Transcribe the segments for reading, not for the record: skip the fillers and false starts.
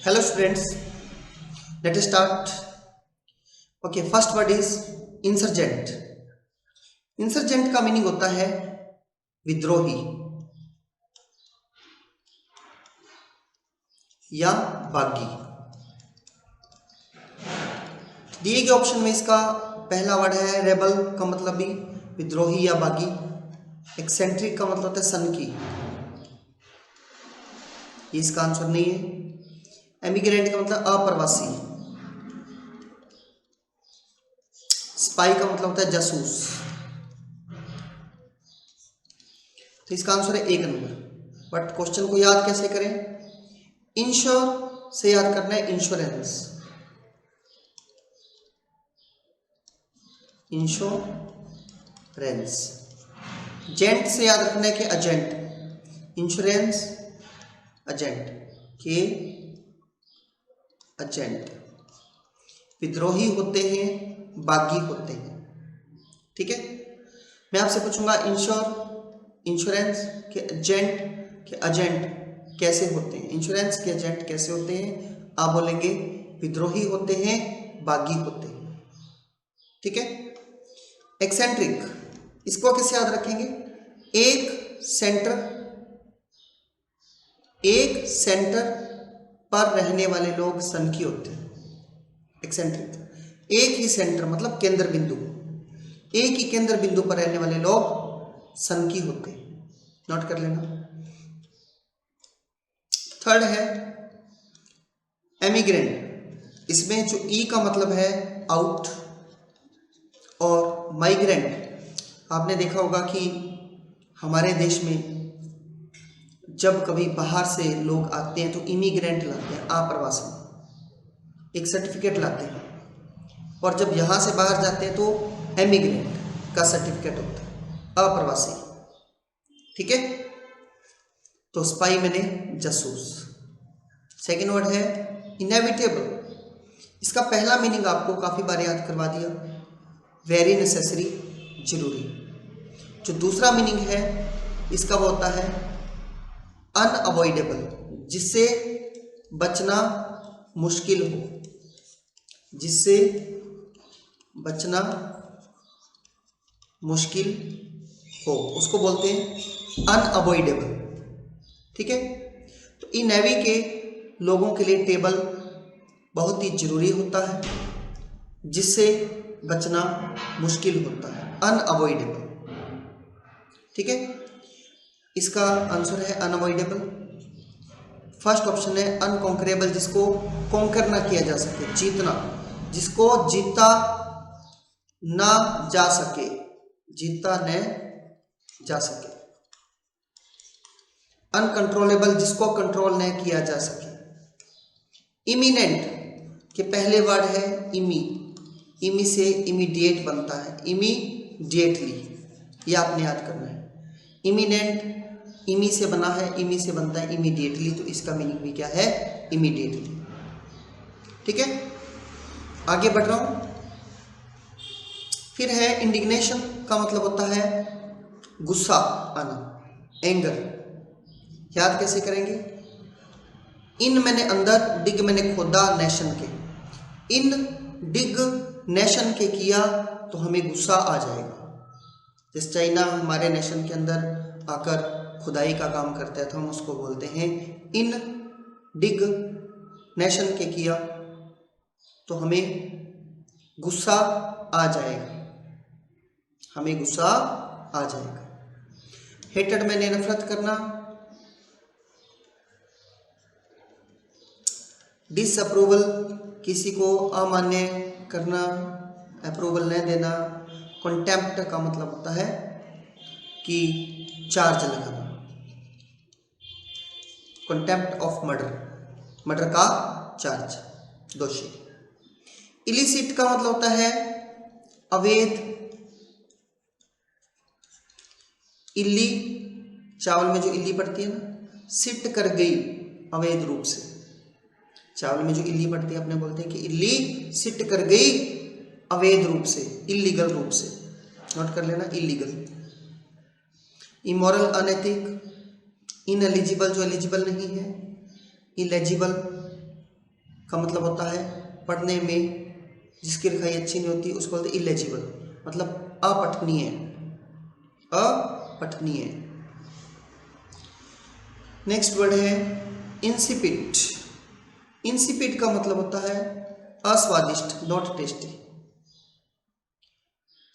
Hello students, let us start. Okay, first word is insurgent. Insurgent का meaning होता है विद्रोही या बागी। दिए गए ऑप्शन में इसका पहला वर्ड है रेबल का मतलब भी विद्रोही या बागी। एक्सेंट्रिक का मतलब होता है सनकी, इसका आंसर नहीं है। एमिग्रेंट का मतलब अप्रवासी। स्पाई का मतलब होता है जासूस। तो इसका आंसर है 1 नंबर। बट क्वेश्चन को याद कैसे करें? इंश्योर से याद करना है इंश्योरेंस, इंश्योरेंस। जेंट से याद रखना है कि एजेंट, इंश्योरेंस एजेंट के एजेंट। विद्रोही होते हैं, बागी होते हैं। ठीक है, मैं आपसे पूछूंगा इंश्योरेंस के एजेंट कैसे होते हैं? इंश्योरेंस के एजेंट कैसे होते हैं? आप बोलेंगे विद्रोही होते हैं, बागी होते हैं। ठीक है। एक्सेंट्रिक, इसको कैसे याद रखेंगे? एक सेंटर पर रहने वाले लोग सनकी होते हैं। एक्सेंट्रिक, एक ही सेंटर मतलब केंद्र बिंदु, एक ही केंद्र बिंदु पर रहने वाले लोग सनकी होते हैं। नोट कर लेना। थर्ड है एमिग्रेंट। इसमें जो ई का मतलब है आउट और माइग्रेंट। आपने देखा होगा कि हमारे देश में जब कभी बाहर से लोग आते हैं तो इमिग्रेंट लाते हैं, अप्रवासी, एक सर्टिफिकेट लाते हैं। और जब यहाँ से बाहर जाते हैं तो एमिग्रेंट का सर्टिफिकेट होता है, अप्रवासी। ठीक है। तो स्पाई मैंने जासूस। सेकेंड वर्ड है इनएविटेबल। इसका पहला मीनिंग आपको काफ़ी बार याद करवा दिया, वेरी नेसेसरी, जरूरी। जो दूसरा मीनिंग है इसका वो होता है अनअवॉइडेबल, जिससे बचना मुश्किल हो, जिससे बचना मुश्किल हो, उसको बोलते हैं अनअवॉइडेबल। ठीक है। तो इन नेवी के लोगों के लिए टेबल बहुत ही जरूरी होता है, जिससे बचना मुश्किल होता है, अनअवॉइडेबल। ठीक है। इसका आंसर है अनअवॉइडेबल। फर्स्ट ऑप्शन है अनकॉन्करेबल, जिसको कॉन्कर ना किया जा सके, जीतना, जिसको जीता ना जा सके, जीता न जा सके। अनकंट्रोलेबल, जिसको कंट्रोल न किया जा सके। इमिनेंट के पहले वर्ड है इमी, इमी से इमीडिएट बनता है, इमीडिएटली, ये आपने याद करना है। इमिनेंट इमी से बना है, इमी से बनता है इमीडिएटली, तो इसका मीनिंग भी क्या है? इमीडिएटली। ठीक है, आगे बढ़ रहा हूं। फिर है इंडिग्नेशन का मतलब होता है गुस्सा आना, एंगर। याद कैसे करेंगे? इन मैंने अंदर, डिग मैंने खोदा नेशन के। इन डिग नेशन के किया तो हमें गुस्सा आ जाएगा। जैसे चाइना हमारे नेशन के अंदर आकर खुदाई का काम करता है तो हम उसको बोलते हैं इन डिग नेशन के किया तो हमें गुस्सा आ जाएगा, हमें गुस्सा आ जाएगा। हेटेड मैंने नफरत करना। डिसअप्रूवल, किसी को अमान्य करना, अप्रूवल न देना। कॉन्टेम्प्ट का मतलब होता है कि चार्ज लगाना, कॉन्टेम्प्ट ऑफ मर्डर, मर्डर का चार्ज, दोषी। इलिसिट का मतलब होता है अवैध। इल्ली, चावल में जो इल्ली पड़ती है ना, सिट कर गई अवैध रूप से। चावल में जो इल्ली पड़ती है अपने बोलते हैं कि इल्ली सिट कर गई अवैध रूप से, इलीगल रूप से। नोट कर लेना, इलीगल। इमोरल, अनैतिक। इनएलिजिबल, जो एलिजिबल नहीं है। इलेजिबल, का मतलब होता है पढ़ने में जिसकी लिखाई अच्छी नहीं होती उसको बोलते इलेजिबल, मतलब अपठनीय, अपठनीय। नेक्स्ट वर्ड है इंसिपिड। इंसिपिड का मतलब होता है अस्वादिष्ट, नॉट टेस्टी।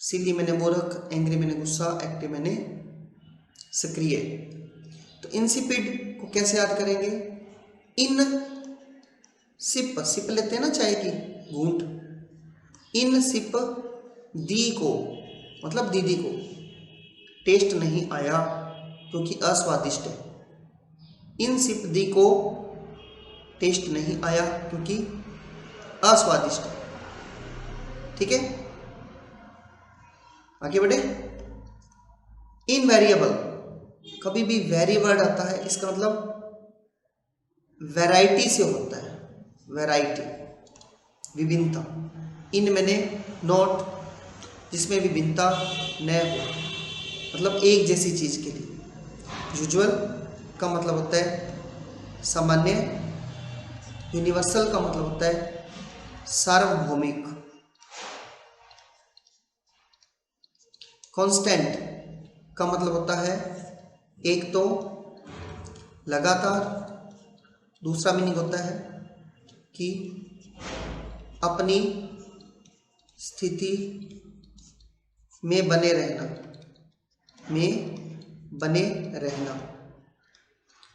सिली मैंने मूर्ख, एंग्री मैंने गुस्सा, एक्टिव मैंने सक्रिय। तो इंसिपिड को कैसे याद करेंगे? इन सिप, सिप लेते हैं ना चाय की घूंट, इन सिप दी को मतलब दीदी को टेस्ट नहीं आया क्योंकि अस्वादिष्ट है। इन सिप दी को टेस्ट नहीं आया क्योंकि अस्वादिष्ट है। ठीक है, आगे बढ़े। इनवेरिएबल, कभी भी वेरी वर्ड आता है इसका मतलब वैरायटी से होता है, वैरायटी, विभिन्नता। इन मैंने नॉट, जिसमें विभिन्नता न हो, मतलब एक जैसी चीज के लिए। यूजुअल का मतलब होता है सामान्य। यूनिवर्सल का मतलब होता है सार्वभौमिक। कांस्टेंट का मतलब होता है एक तो लगातार, दूसरा मीनिंग होता है कि अपनी स्थिति में बने रहना, में बने रहना,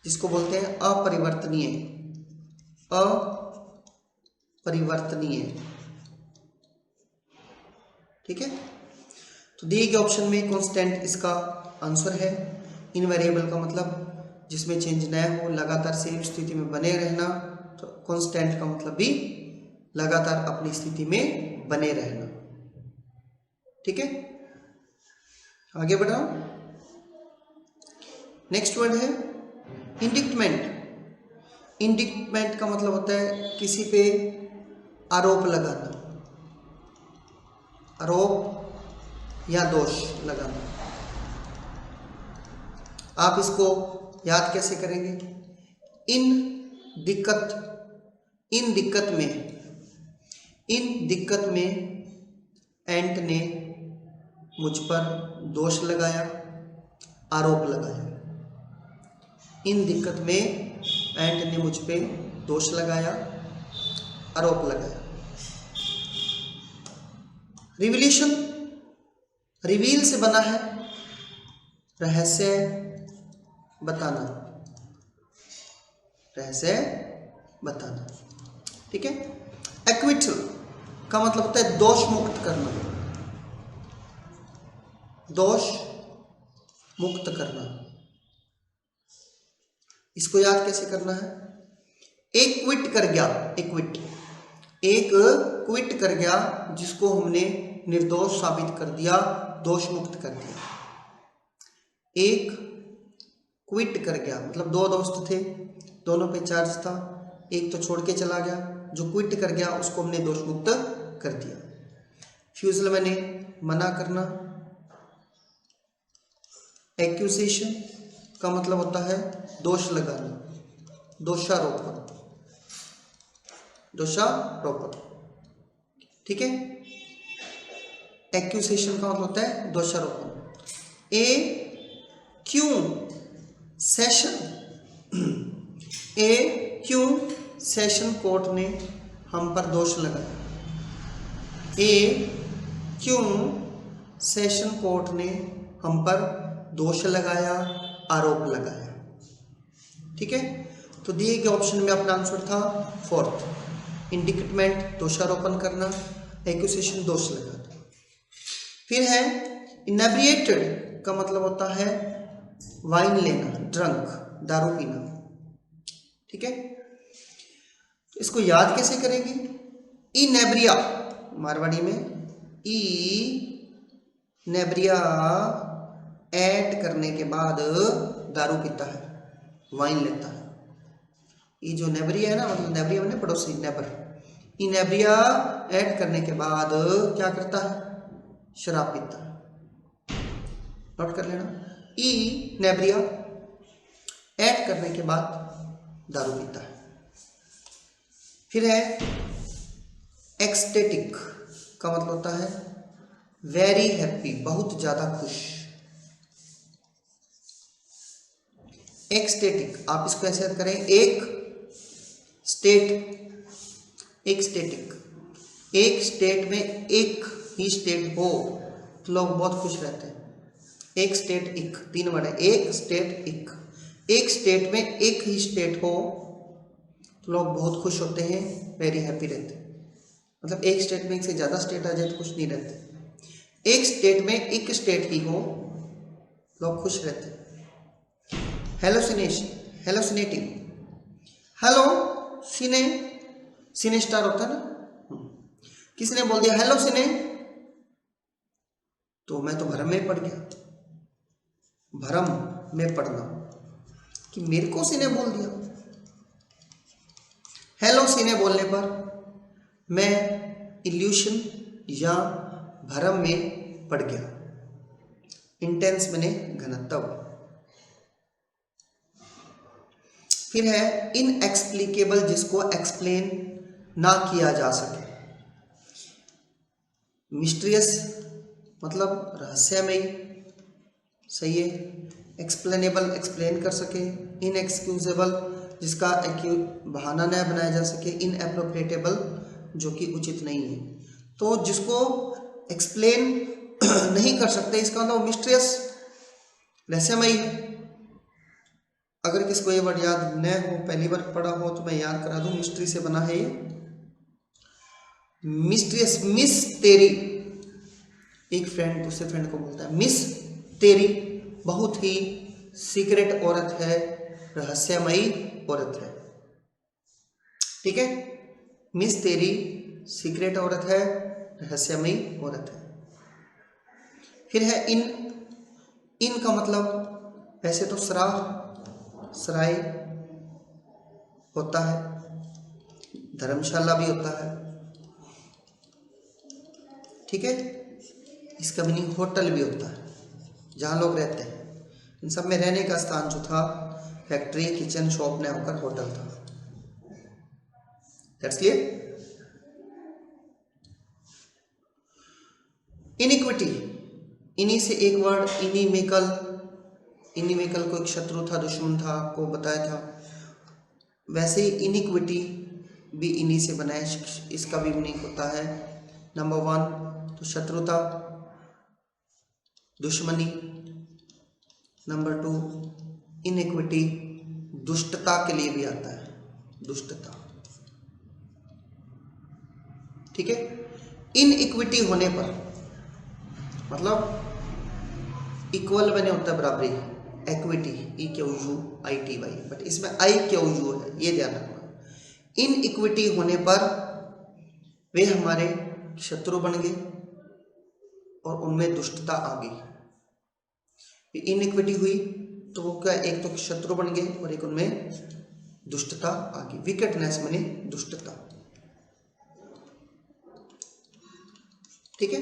जिसको बोलते हैं अपरिवर्तनीय, अपरिवर्तनीय। ठीक है, तो दिए गए ऑप्शन में कांस्टेंट इसका आंसर है। इनवेरिएबल का मतलब जिसमें चेंज न हो, लगातार सेम स्थिति में बने रहना। तो कांस्टेंट का मतलब भी लगातार अपनी स्थिति में बने रहना। ठीक है, आगे बढ़ाओ। नेक्स्ट वर्ड है इंडिक्टमेंट। इंडिक्टमेंट का मतलब होता है किसी पे आरोप लगाना, आरोप या दोष लगाना। आप इसको याद कैसे करेंगे? इन दिक्कत में एंट ने मुझ पर दोष लगाया, आरोप लगाया। इन दिक्कत में एंट ने मुझ पे दोष लगाया, आरोप लगाया। रिविलेशन, रिवील से बना है रहस्य बताना, रहस्य बताना। ठीक है, एक्विटल का मतलब होता है दोष मुक्त करना, दोष मुक्त करना। इसको याद कैसे करना है? एक क्विट कर गया, एक क्विट कर गया जिसको हमने निर्दोष साबित कर दिया, दोष मुक्त कर दिया। एक क्विट कर गया मतलब दो दोस्त थे, दोनों पे चार्ज था, एक तो छोड़ के चला गया, जो क्विट कर गया उसको हमने दोष मुक्त कर दिया। फ्यूजल मैंने मना करना। एक्यूजेशन का मतलब होता है दोष लगाना, दोषारोपण, दोषारोपण। ठीक है, एक्यूजेशन का मतलब होता है दोषारोपण। ए क्यों सेशन कोर्ट ने हम पर दोष लगाया। क्यों सेशन कोर्ट ने हम पर दोष लगाया, आरोप लगाया। ठीक है, तो दिए गए ऑप्शन में अपना आंसर था फोर्थ, इंडिक्टमेंट दोषारोपण करना, एक्यूजेशन दोष लगाना। फिर है इनेब्रिएटेड का मतलब होता है वाइन लेना, ड्रंक, दारू पीना। ठीक है, तो इसको याद कैसे करेंगे? इनेब्रिया, मारवाड़ी में नेब्रिया ऐड करने के बाद दारू पीता है, वाइन लेता है। ये जो नेबरिया है ना, मतलब नेबरिया मैंने पड़ोसी, नेबर। इनेब्रिया ऐड करने के बाद क्या करता है? शराब पीता है। नोट कर लेना, नेबरिया ऐड करने के बाद दारू पीता है। फिर है एक्सटेटिक का मतलब होता है वेरी हैप्पी, बहुत ज्यादा खुश। एक्सटेटिक आप इसको ऐसे याद करें, एक स्टेटिक, एक स्टेट में एक ही स्टेट हो तो लोग बहुत खुश रहते हैं। एक स्टेट एक, 3 वर्ड है, एक स्टेट एक स्टेट में एक ही स्टेट हो तो लोग बहुत खुश होते हैं, वेरी हैप्पी रहते हैं। मतलब एक स्टेट में एक से ज़्यादा स्टेट आ जाए तो खुश नहीं रहते। एक स्टेट में एक स्टेट ही हो लोग खुश रहते हैं। हेलोसिनेटिंग, हेलो सिने स्टार होता है ना, किसी ने बोल दिया हेलो सिने तो मैं तो भरम में पड़ गया। भरम में पड़ना कि मेरे को सिने बोल दिया। हेलो सिने बोलने पर मैं इल्यूशन या भरम में पड़ गया। इंटेंस मैंने घनत्व। फिर है इनएक्सप्लिकेबल, जिसको एक्सप्लेन ना किया जा सके। मिस्टीरियस मतलब रहस्यमयी, सही है। एक्सप्लेनेबल एक्सप्लेन कर सके। इनएक्सक्यूजेबल जिसका बहाना न बनाया जा सके। इनएप्रोप्रिएटेबल जो कि उचित नहीं है। तो जिसको एक्सप्लेन नहीं कर सकते इसका मतलब मिस्टीरियस, रहस्यमयी। अगर किसको ये वर्ड याद न हो, पहली बार पढ़ा हो तो मैं याद करा दूं, मिस्ट्री से बना है ये। मिस्टीरियस, मिस तेरी, एक फ्रेंड दूसरे फ्रेंड को बोलता है मिस तेरी बहुत ही सीक्रेट औरत है, रहस्यमयी औरत है। ठीक है, मिस तेरी सीक्रेट औरत है, रहस्यमयी औरत है। फिर है इन का मतलब वैसे तो सराय होता है, धर्मशाला भी होता है। ठीक है, इसका मीनिंग होटल भी होता है, जहाँ लोग रहते हैं। इन सब में रहने का स्थान जो था फैक्ट्री, किचन, शॉप न होकर होटल था। That's clear. इनिक्विटी, इन्हीं से एक वर्ड इनिमेकल को एक शत्रु था, दुश्मन था, आपको बताया था। वैसे ही इनिक्विटी भी इन्हीं से बना है। इसका भी मीनिंग होता है नंबर 1 तो शत्रुता, दुश्मनी। नंबर 2 इनइक्विटी, दुष्टता के लिए भी आता है, दुष्टता। ठीक है, इनइक्विटी होने पर मतलब इक्वल बने होता है, बराबरी। एक्विटी, EQUITY, बट इसमें IQU है, ये ध्यान रखना। इनइक्विटी होने पर वे हमारे शत्रु बन गए और उनमें दुष्टता आ गई। इनइक्विटी हुई तो वो क्या, एक तो शत्रु बन गए और एक उनमें दुष्टता आ गई। विकेटनेस माने दुष्टता। ठीक है,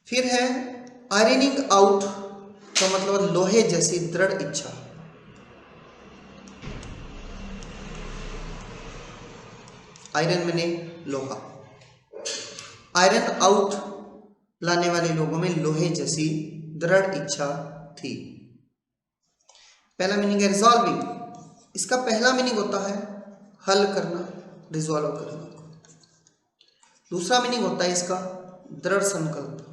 फिर है आयरनिंग आउट का मतलब लोहे जैसी दृढ़ इच्छा। आयरन माने लोहा। आयरन आउट लाने वाले लोगों में लोहे जैसी दृढ़ इच्छा थी। पहला मीनिंग है रिजॉल्विंग, इसका पहला मीनिंग होता है हल करना, रिजॉल्व करना। दूसरा मीनिंग होता है इसका दृढ़ संकल्प।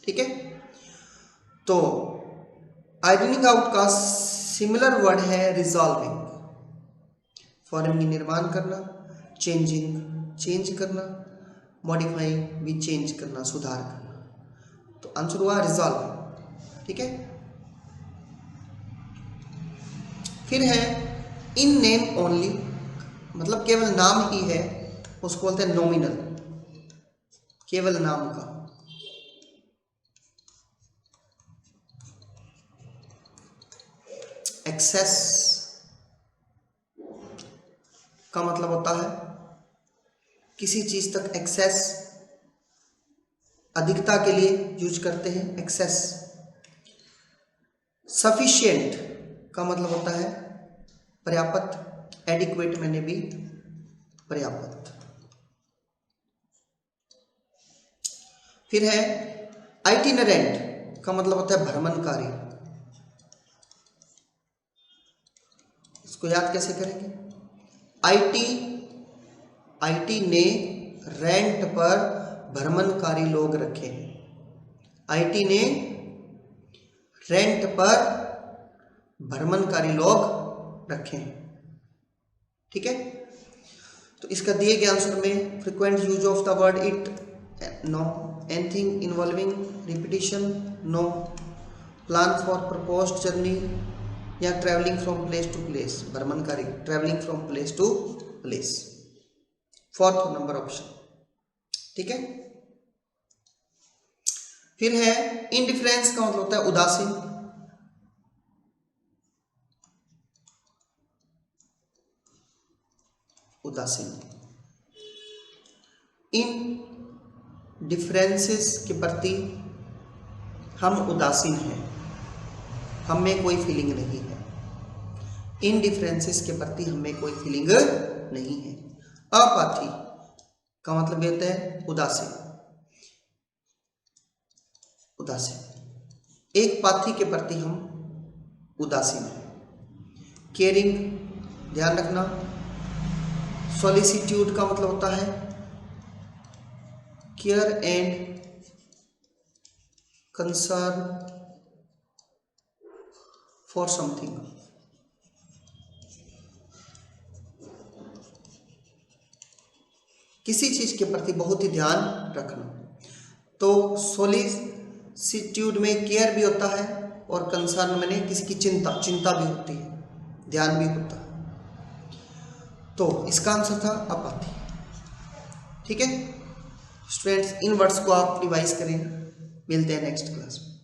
ठीक है, तो आयरनिंग आउट का सिमिलर वर्ड है रिजॉल्विंग। फॉर्म की निर्माण करना, चेंज करना, मॉडिफाइंग भी चेंज करना, सुधार करना। तो आंसर हुआ रिजॉल्व। ठीक है, फिर है इन नेम ओनली, मतलब केवल नाम ही है, उसको बोलते हैं नॉमिनल, केवल नाम का। एक्सेस का मतलब होता है किसी चीज तक एक्सेस, अधिकता के लिए यूज करते हैं एक्सेस। सफिशिएंट का मतलब होता है पर्याप्त, एडिक्वेट मैंने भी पर्याप्त। फिर है आइटिनरेंट का मतलब होता है भ्रमणकारी। इसको याद कैसे करेंगे? आईटी ने रेंट पर भ्रमणकारी लोग रखे हैं। आईटी ने रेंट पर भ्रमणकारी लोग रखे हैं। ठीक है, तो इसका दिए गए आंसर में frequent use of the word it, no. Anything involving repetition, no. Plan for proposed journey या travelling from place to place, भ्रमणकारी, travelling from place to place, fourth number option. ठीक है, फिर है इंडिफरेंस का मतलब होता है उदासीन। उदासीन, इन डिफरेंसेस के प्रति हम उदासीन हैं, हम में कोई फीलिंग नहीं है। इन डिफरेंसेस के प्रति हमें कोई फीलिंग नहीं है। अपाथी का मतलब ये होता है उदासीन। उदासीन, एक पाथी के प्रति हम उदासीन हैं। केयरिंग, ध्यान रखना। सॉलिसिट्यूड का मतलब होता है care and concern for something. किसी चीज के प्रति बहुत ही ध्यान रखना। तो सॉलिसिट्यूड में केयर भी होता है और कंसर्न में किसी की चिंता भी होती है, ध्यान भी होता है। तो इसका आंसर था अपाथी। ठीक है स्टूडेंट्स, इन वर्ड्स को आप रिवाइज करें। मिलते हैं नेक्स्ट क्लास में।